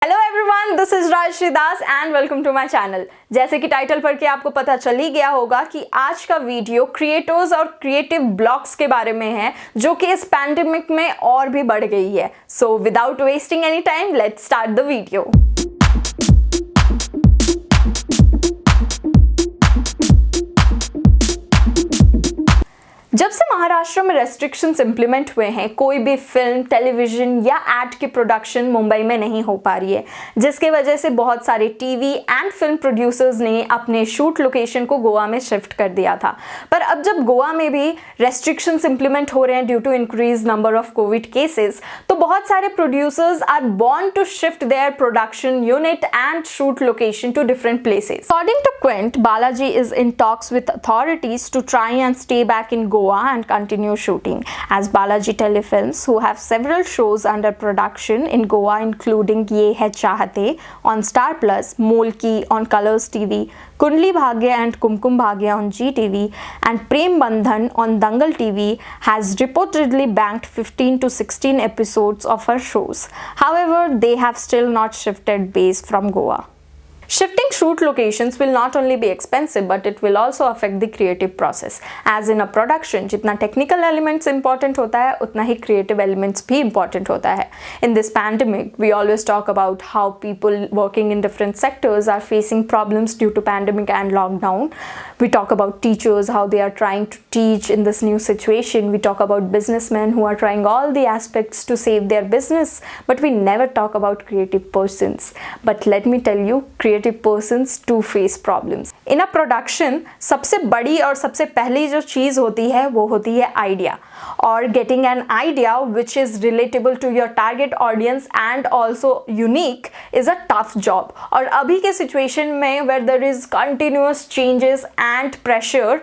Hello everyone, this is Rajashree Das and welcome to my channel. जैसे कि title पढ़ के आपको पता चल ही गया होगा कि आज का वीडियो क्रिएटर्स और क्रिएटिव ब्लॉक्स के बारे में है, जो कि इस पैंडेमिक में और भी बढ़ गई है। So without wasting any time, let's start the video. जब से महाराष्ट्र में रेस्ट्रिक्शंस इंप्लीमेंट हुए हैं, कोई भी फिल्म, टेलीविजन या एड की प्रोडक्शन मुंबई में नहीं हो पा रही है, जिसके वजह से बहुत सारे टीवी एंड फिल्म प्रोड्यूसर्स ने अपने शूट लोकेशन को गोवा में शिफ्ट कर दिया था। पर अब जब गोवा में भी रेस्ट्रिक्शंस इंप्लीमेंट हो रहे हैं due to increase number of covid cases, तो बहुत सारे प्रोड्यूसर्स आर बॉर्न to shift their production unit and shoot location to different places. According to Quint, Balaji is in talks with authorities to try and stay back in Goa and continue shooting, as Balaji Telefilms, who have several shows under production in Goa including Ye Hai Chahate on Star Plus, Molki on Colors TV, Kundli Bhagya and Kumkum Bhagya on GTV, and Prem Bandhan on Dangal TV, has reportedly banked 15 to 16 episodes of her shows. However, they have still not shifted base from Goa. Shifting shoot locations will not only be expensive, but it will also affect the creative process. As in a production, जितना technical elements important होता है, उतना ही creative elements भी important होता है. In this pandemic, we always talk about how people working in different sectors are facing problems due to pandemic and lockdown. We talk about teachers, how they are trying to teach in this new situation. We talk about businessmen who are trying all the aspects to save their business, but we never talk about creative persons. But let me tell you, creative persons to face problems. In a production, सबसे बड़ी और सबसे पहली जो चीज होती है वो होती है आइडिया, और getting an idea which is relatable to your target audience and also unique is a tough job. और अभी के situation में where there is continuous changes and pressure,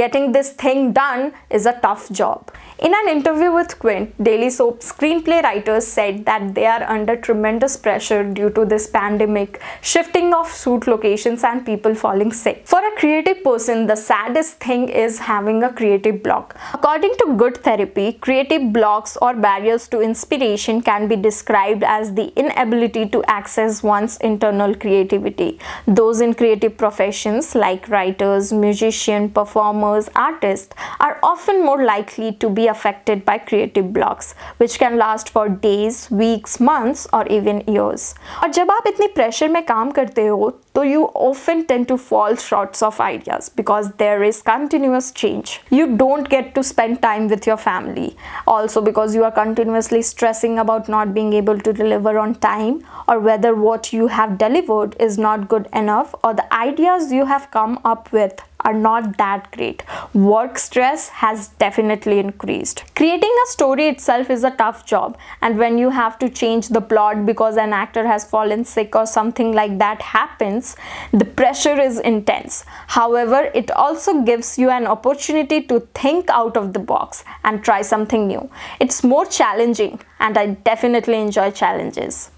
getting this thing done is a tough job. In an interview with Quint, Daily Soap screenplay writers said that they are under tremendous pressure due to this pandemic, shifting of shoot locations and people falling sick. For a creative person, the saddest thing is having a creative block. According to Good Therapy, creative blocks or barriers to inspiration can be described as the inability to access one's internal creativity. Those in creative professions like writers, musicians, performers, artists are often more likely to be affected by creative blocks, which can last for days, weeks, months or even years. और जब आप इतनी pressure में काम करते हो, तो you often tend to fall short of ideas because there is continuous change. You don't get to spend time with your family. Also because you are continuously stressing about not being able to deliver on time, or whether what you have delivered is not good enough, or the ideas you have come up with are not that great. Work stress has definitely increased. Creating a story itself is a tough job, and when you have to change the plot because an actor has fallen sick or something like that happens, the pressure is intense. However, it also gives you an opportunity to think out of the box and try something new. It's more challenging, and I definitely enjoy challenges.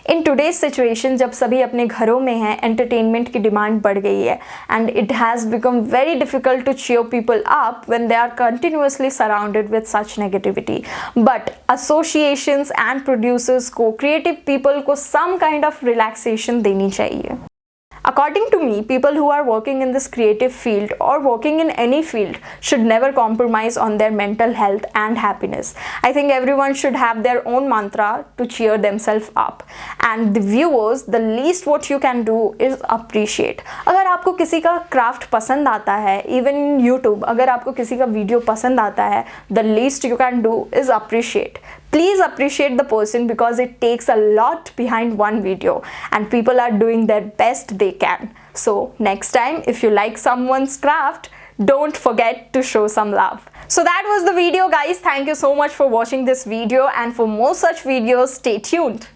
In today's situation, जब सभी अपने घरों में हैं, entertainment की demand बढ़ गई है, and it has become very difficult to cheer people up when they are continuously surrounded with such negativity. But associations and producers को, क्रिएटिव पीपल को सम काइंड ऑफ रिलैक्सेशन देनी चाहिए. According to me, people who are working in this creative field or working in any field should never compromise on their mental health and happiness. I think everyone should have their own mantra to cheer themselves up. And the viewers, the least what you can do is appreciate. अगर आपको किसी का craft पसंद आता है, even in YouTube, अगर आपको किसी का वीडियो पसंद आता है, the least you can do is appreciate. Please appreciate the person because it takes a lot behind one video, and people are doing their best they can. So next time, if you like someone's craft, don't forget to show some love. So that was the video, guys. Thank you so much for watching this video, and for more such videos, stay tuned.